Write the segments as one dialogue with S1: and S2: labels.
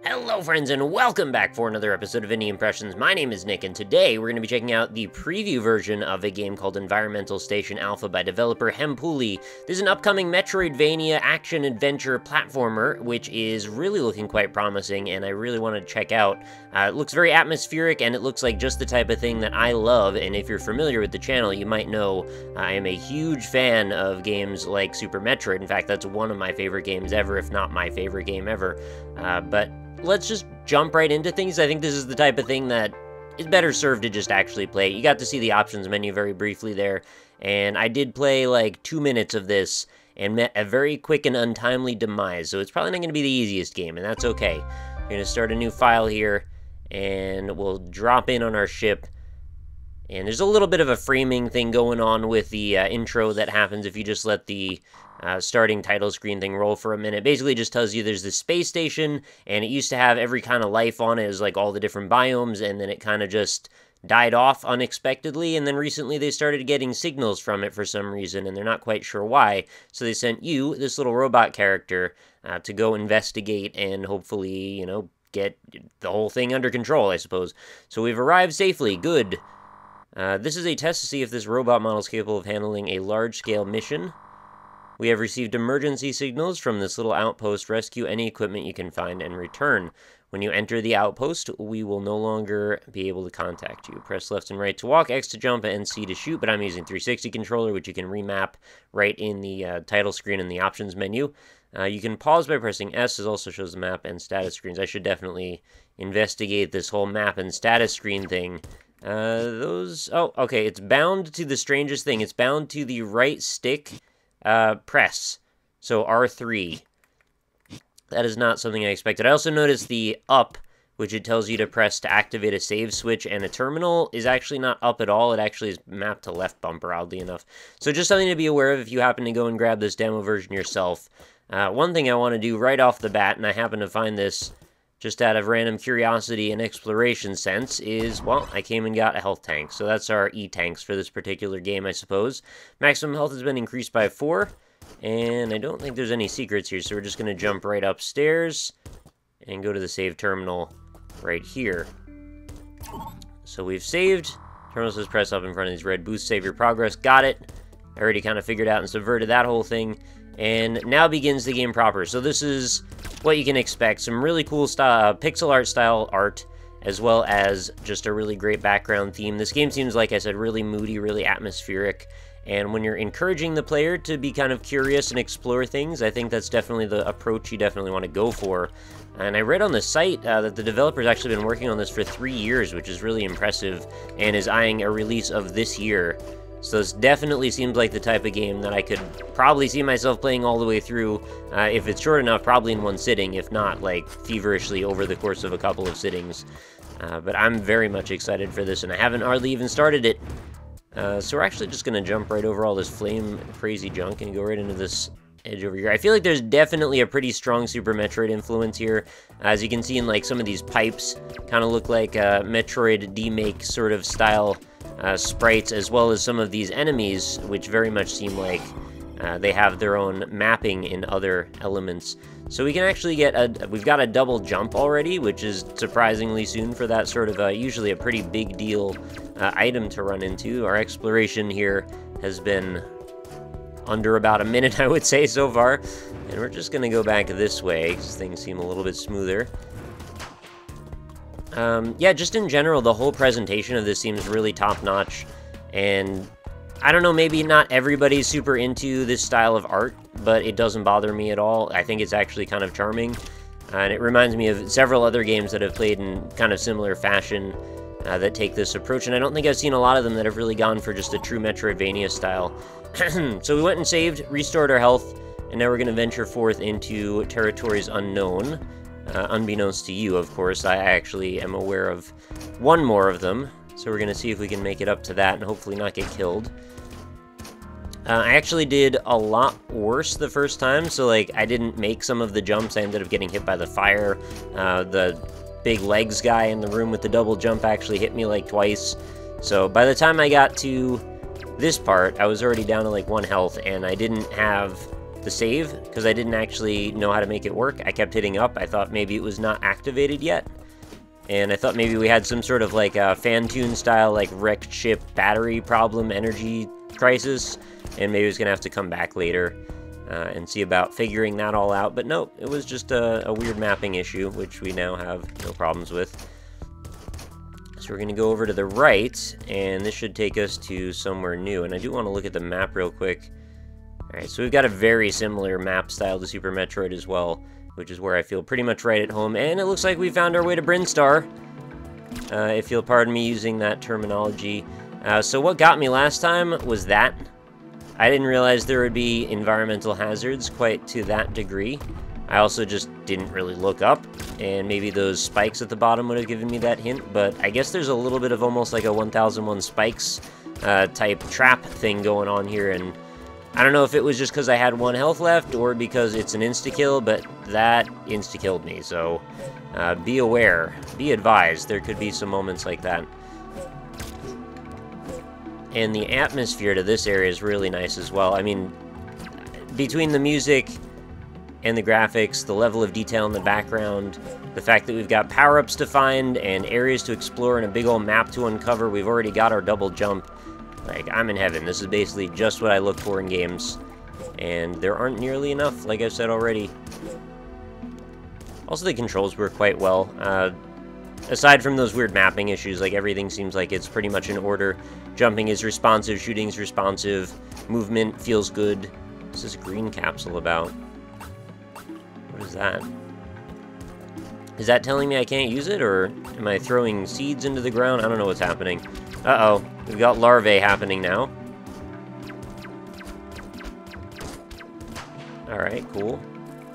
S1: Hello friends and welcome back for another episode of Indie Impressions. My name is Nick and today we're going to be checking out the preview version of a game called Environmental Station Alpha by developer Hempuli. This is an upcoming Metroidvania action-adventure platformer which is really looking quite promising and I really want to check out. It looks very atmospheric and it looks like just the type of thing that I love, and if you're familiar with the channel you might know I am a huge fan of games like Super Metroid. In fact, that's one of my favorite games ever, if not my favorite game ever. But let's just jump right into things. I think this is the type of thing that is better served to just actually play. You got to see the options menu very briefly there, and I did play like 2 minutes of this and met a very quick and untimely demise, so it's probably not going to be the easiest game, and that's okay. We're going to start a new file here, and we'll drop in on our ship. And there's a little bit of a framing thing going on with the intro that happens if you just let the starting title screen thing roll for a minute. Basically just tells you there's this space station, and it used to have every kind of life on it, as like all the different biomes, and then it kind of just died off unexpectedly, and then recently they started getting signals from it for some reason, and they're not quite sure why, so they sent you, this little robot character, to go investigate and hopefully, you know, get the whole thing under control, I suppose. So we've arrived safely. Good. This is a test to see if this robot model is capable of handling a large-scale mission. We have received emergency signals from this little outpost. Rescue any equipment you can find and return. When you enter the outpost, we will no longer be able to contact you. Press left and right to walk, X to jump, and C to shoot, but I'm using 360 controller, which you can remap right in the title screen in the options menu. You can pause by pressing S. It also shows the map and status screens. I should definitely investigate this whole map and status screen thing. Oh, okay, it's bound to the strangest thing. It's bound to the right stick press, so R3. That is not something I expected. I also noticed the up, which it tells you to press to activate a save switch, and a terminal is actually not up at all. It actually is mapped to left bumper, oddly enough. So just something to be aware of if you happen to go and grab this demo version yourself. One thing I want to do right off the bat, and I happen to find this just out of random curiosity and exploration sense, is, well, I came and got a health tank. So that's our E-tanks for this particular game, I suppose. Maximum health has been increased by 4, and I don't think there's any secrets here, so we're just going to jump right upstairs and go to the save terminal right here. So we've saved. Terminal says press up in front of these red boosts, save your progress. Got it. I already kind of figured out and subverted that whole thing. And now begins the game proper. So this is what you can expect. Some really cool style, pixel art style art, as well as just a really great background theme. This game seems, like I said, really moody, really atmospheric. And when you're encouraging the player to be kind of curious and explore things, I think that's definitely the approach you definitely want to go for. And I read on the site that the developer's actually been working on this for 3 years, which is really impressive, and is eyeing a release of this year. So this definitely seems like the type of game that I could probably see myself playing all the way through. If it's short enough, probably in one sitting, if not, like, feverishly over the course of a couple of sittings. But I'm very much excited for this, and I haven't hardly even started it. So we're actually just going to jump right over all this flame crazy junk and go right into this edge over here. I feel like there's definitely a pretty strong Super Metroid influence here. As you can see in, like, some of these pipes, kind of look like Metroid D-Make sort of style sprites, as well as some of these enemies, which very much seem like they have their own mapping in other elements. So we can actually get we've got a double jump already, which is surprisingly soon for that sort of usually a pretty big deal item to run into. Our exploration here has been under about a minute, I would say, so far. And we're just going to go back this way, because things seem a little bit smoother. Yeah, just in general, the whole presentation of this seems really top-notch, and I don't know, maybe not everybody's super into this style of art, but it doesn't bother me at all. I think it's actually kind of charming, and it reminds me of several other games that have played in kind of similar fashion that take this approach, and I don't think I've seen a lot of them that have really gone for just a true Metroidvania style. So we went and saved, restored our health, and now we're going to venture forth into territories unknown. Unbeknownst to you, of course, I actually am aware of one more of them, so we're going to see if we can make it up to that and hopefully not get killed. I actually did a lot worse the first time, so like I didn't make some of the jumps. I ended up getting hit by the fire. The big legs guy in the room with the double jump actually hit me like twice. So by the time I got to this part, I was already down to like 1 health, and I didn't have the save, because I didn't actually know how to make it work. I kept hitting up. I thought maybe it was not activated yet. And I thought maybe we had some sort of like a fan-tune style, like wrecked ship battery problem, energy crisis. And maybe it was going to have to come back later and see about figuring that all out. But nope, it was just a weird mapping issue, which we now have no problems with. So we're going to go over to the right, and this should take us to somewhere new. And I do want to look at the map real quick. Alright, so we've got a very similar map style to Super Metroid as well, which is where I feel pretty much right at home. And it looks like we found our way to Brinstar, if you'll pardon me using that terminology. So what got me last time was that. I didn't realize there would be environmental hazards quite to that degree. I also just didn't really look up, and maybe those spikes at the bottom would have given me that hint, but I guess there's a little bit of almost like a 1001 Spikes type trap thing going on here, and I don't know if it was just because I had 1 health left or because it's an insta-kill, but that insta-killed me, so be aware, be advised, there could be some moments like that. And the atmosphere to this area is really nice as well. I mean, between the music and the graphics, the level of detail in the background, the fact that we've got power-ups to find and areas to explore and a big old map to uncover, we've already got our double jump. Like, I'm in heaven. This is basically just what I look for in games. And there aren't nearly enough, like I've said already. Also, the controls work quite well. Aside from those weird mapping issues, like, everything seems like it's pretty much in order. Jumping is responsive, shooting is responsive, movement feels good. What's this green capsule about? What is that? Is that telling me I can't use it, or am I throwing seeds into the ground? I don't know what's happening. Uh-oh, we've got larvae happening now. Alright, cool.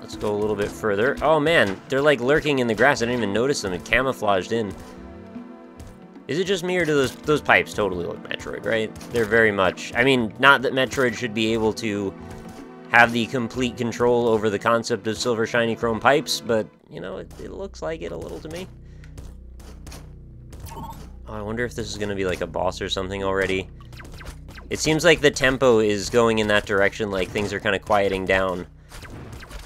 S1: Let's go a little bit further. Oh man, they're like lurking in the grass. I didn't even notice them. It camouflaged in. Is it just me, or do those pipes totally look Metroid, right? They're very much... I mean, not that Metroid should be able to have the complete control over the concept of silver shiny chrome pipes, but, you know, it looks like it a little to me. Oh, I wonder if this is going to be like a boss or something already. It seems like the tempo is going in that direction, like things are kind of quieting down.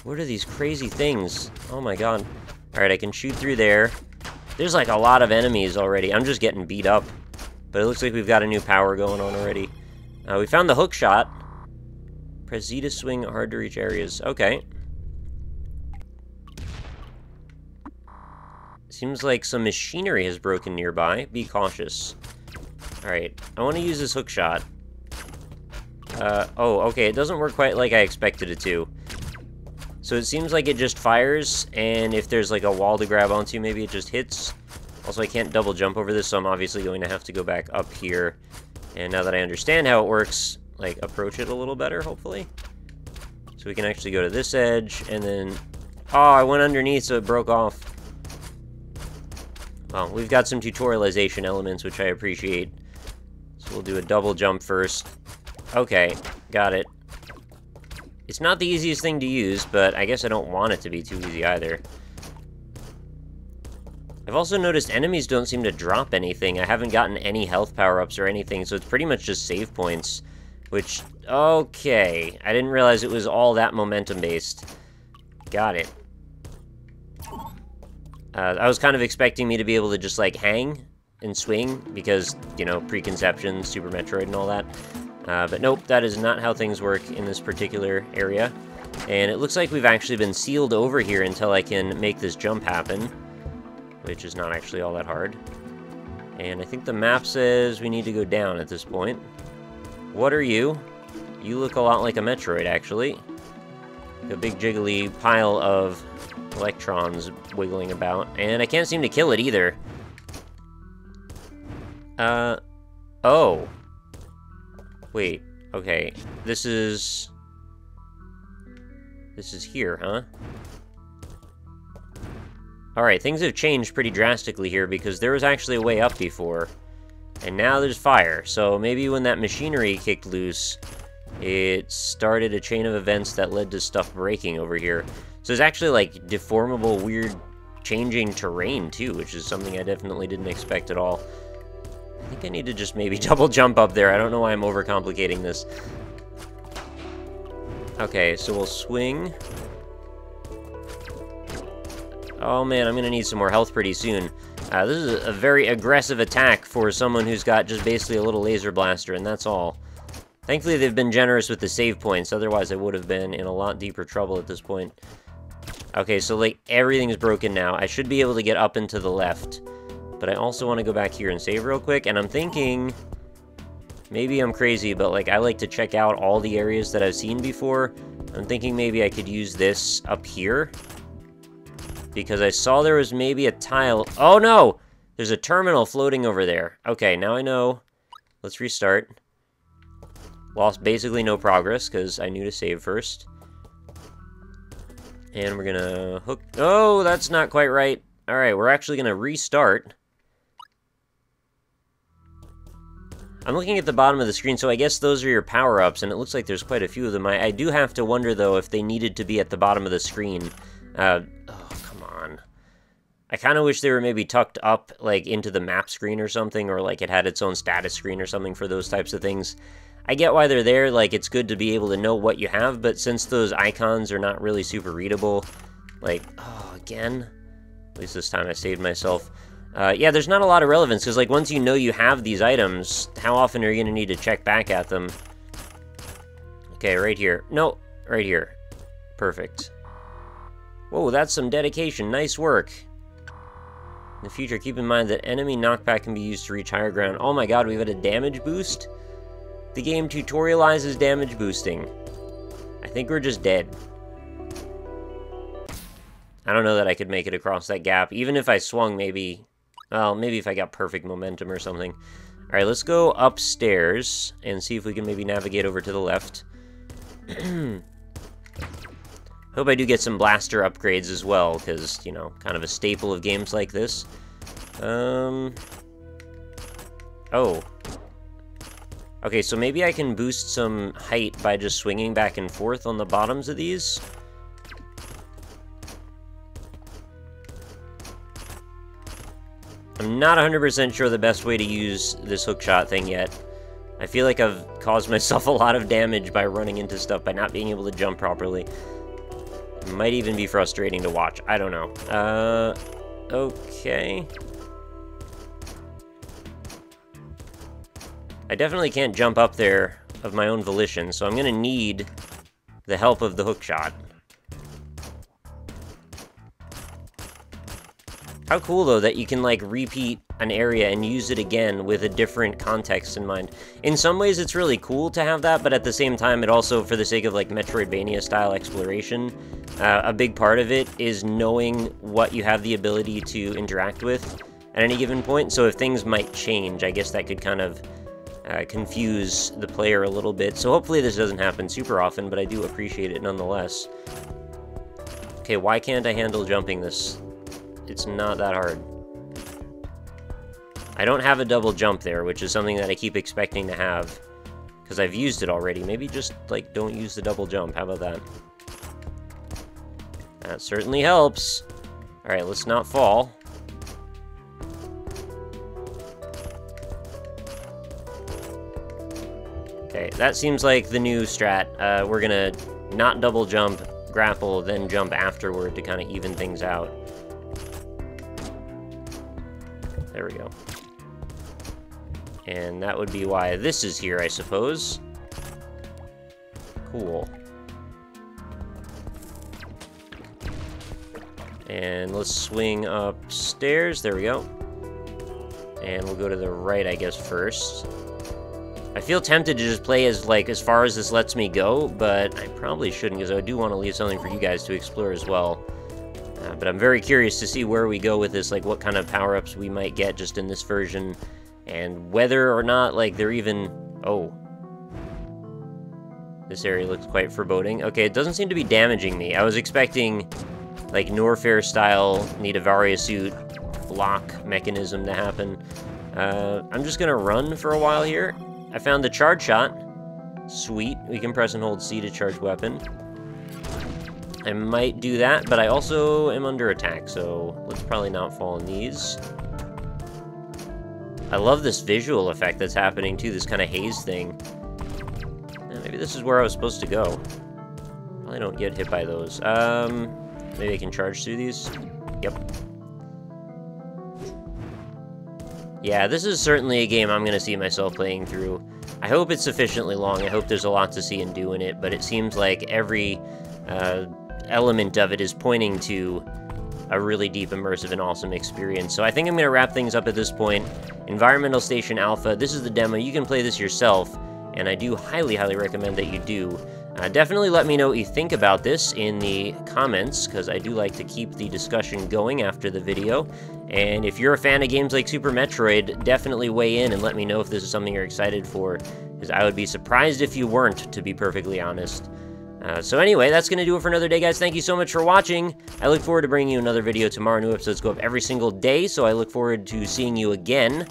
S1: What are these crazy things? Oh my god. Alright, I can shoot through there. There's like a lot of enemies already. I'm just getting beat up. But it looks like we've got a new power going on already. We found the hookshot. Press Z to swing hard to reach areas. Okay. Seems like some machinery has broken nearby. Be cautious. Alright, I want to use this hookshot. Oh, okay, it doesn't work quite like I expected it to. So it seems like it just fires, and if there's like a wall to grab onto, maybe it just hits. Also, I can't double jump over this, so I'm obviously going to have to go back up here. And now that I understand how it works, like, approach it a little better, hopefully. So we can actually go to this edge, and then... Oh, I went underneath, so it broke off. Well, we've got some tutorialization elements, which I appreciate. So we'll do a double jump first. Okay, got it. It's not the easiest thing to use, but I guess I don't want it to be too easy either. I've also noticed enemies don't seem to drop anything. I haven't gotten any health power-ups or anything, so it's pretty much just save points. Which, okay. I didn't realize it was all that momentum-based. Got it. I was kind of expecting me to be able to just, like, hang and swing, because, you know, preconception, Super Metroid and all that. But nope, that is not how things work in this particular area. And it looks like we've actually been sealed over here until I can make this jump happen, which is not actually all that hard. And I think the map says we need to go down at this point. What are you? You look a lot like a Metroid, actually. A big jiggly pile of electrons wiggling about. And I can't seem to kill it either. Oh. Wait, okay. This is here, huh? Alright, things have changed pretty drastically here because there was actually a way up before. And now there's fire. So maybe when that machinery kicked loose, it started a chain of events that led to stuff breaking over here. So there's actually, like, deformable, weird, changing terrain, too, which is something I definitely didn't expect at all. I think I need to just maybe double jump up there. I don't know why I'm overcomplicating this. Okay, so we'll swing. Oh man, I'm gonna need some more health pretty soon. This is a very aggressive attack for someone who's got just basically a little laser blaster, and that's all. Thankfully, they've been generous with the save points, otherwise I would have been in a lot deeper trouble at this point. Okay, so like everything's broken now. I should be able to get up and to the left, but I also want to go back here and save real quick, and I'm thinking... Maybe I'm crazy, but like I like to check out all the areas that I've seen before. I'm thinking maybe I could use this up here. Because I saw there was maybe a tile. Oh no! There's a terminal floating over there. Okay, now I know. Let's restart. Lost basically no progress because I knew to save first. And we're gonna hook... Oh, that's not quite right. Alright, we're actually gonna restart. I'm looking at the bottom of the screen, so I guess those are your power-ups, and it looks like there's quite a few of them. I do have to wonder, though, if they needed to be at the bottom of the screen. Oh, come on. I kind of wish they were maybe tucked up, like, into the map screen or something, or, like, it had its own status screen or something for those types of things. I get why they're there, like, it's good to be able to know what you have, but since those icons are not really super readable, like, oh, again? At least this time I saved myself. Yeah, there's not a lot of relevance, because, like, once you know you have these items, how often are you going to need to check back at them? Okay, right here. No, right here. Perfect. Whoa, that's some dedication. Nice work. In the future, keep in mind that enemy knockback can be used to reach higher ground. Oh my god, we've had a damage boost? The game tutorializes damage boosting. I think we're just dead. I don't know that I could make it across that gap. Even if I swung, maybe... Well, maybe if I got perfect momentum or something. Alright, let's go upstairs and see if we can maybe navigate over to the left. Hope I do get some blaster upgrades as well, because, you know, kind of a staple of games like this. Oh. Okay, so maybe I can boost some height by just swinging back and forth on the bottoms of these. I'm not 100% sure the best way to use this hookshot thing yet. I feel like I've caused myself a lot of damage by running into stuff, by not being able to jump properly. It might even be frustrating to watch. I don't know. Okay. I definitely can't jump up there of my own volition, so I'm gonna need the help of the hookshot. How cool, though, that you can, like, repeat an area and use it again with a different context in mind. In some ways, it's really cool to have that, but at the same time, it also, for the sake of, like, Metroidvania-style exploration, a big part of it is knowing what you have the ability to interact with at any given point. So if things might change, I guess that could kind of confuse the player a little bit. So hopefully this doesn't happen super often, but I do appreciate it nonetheless. Okay, why can't I handle jumping this? It's not that hard. I don't have a double jump there, which is something that I keep expecting to have, because I've used it already. Maybe just, like, don't use the double jump. How about that? That certainly helps. Alright, let's not fall. Okay, that seems like the new strat. We're gonna not double jump, grapple, then jump afterward to kind of even things out. There we go. And that would be why this is here, I suppose. Cool. And let's swing upstairs. There we go. And we'll go to the right, I guess, first. I feel tempted to just play as far as this lets me go, but I probably shouldn't, because I do want to leave something for you guys to explore as well. But I'm very curious to see where we go with this, like what kind of power-ups we might get just in this version, and whether or not, like, they're even... Oh. This area looks quite foreboding. Okay, it doesn't seem to be damaging me. I was expecting, like, Norfair-style Nidavaria suit block mechanism to happen. I'm just gonna run for a while here. I found the charge shot. Sweet. We can press and hold C to charge weapon. I might do that, but I also am under attack, so let's probably not fall in these. I love this visual effect that's happening too, this kind of haze thing. Maybe this is where I was supposed to go. Probably don't get hit by those. Maybe I can charge through these? Yep. Yeah, this is certainly a game I'm going to see myself playing through. I hope it's sufficiently long. I hope there's a lot to see and do in it, but it seems like every element of it is pointing to a really deep, immersive, and awesome experience. So I think I'm going to wrap things up at this point. Environmental Station Alpha, this is the demo. You can play this yourself, and I do highly, highly recommend that you do. Definitely let me know what you think about this in the comments, because I do like to keep the discussion going after the video. And if you're a fan of games like Super Metroid, definitely weigh in and let me know if this is something you're excited for, because I would be surprised if you weren't, to be perfectly honest. So anyway, that's going to do it for another day, guys. Thank you so much for watching. I look forward to bringing you another video tomorrow. New episodes go up every single day, so I look forward to seeing you again.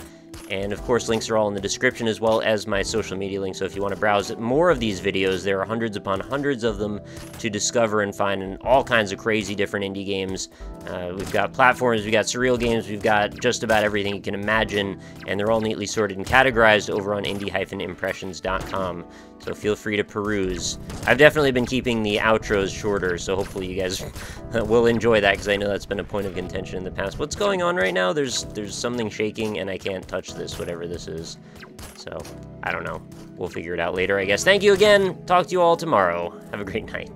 S1: And of course, links are all in the description, as well as my social media links. So if you want to browse more of these videos, there are hundreds upon hundreds of them to discover and find, in all kinds of crazy different indie games. We've got platforms, we've got surreal games, we've got just about everything you can imagine, and they're all neatly sorted and categorized over on indie-impressions.com. So feel free to peruse. I've definitely been keeping the outros shorter, so hopefully you guys will enjoy that, because I know that's been a point of contention in the past. What's going on right now? There's something shaking, and I can't touch this, whatever this is. So, I don't know. We'll figure it out later, I guess. Thank you again. Talk to you all tomorrow. Have a great night.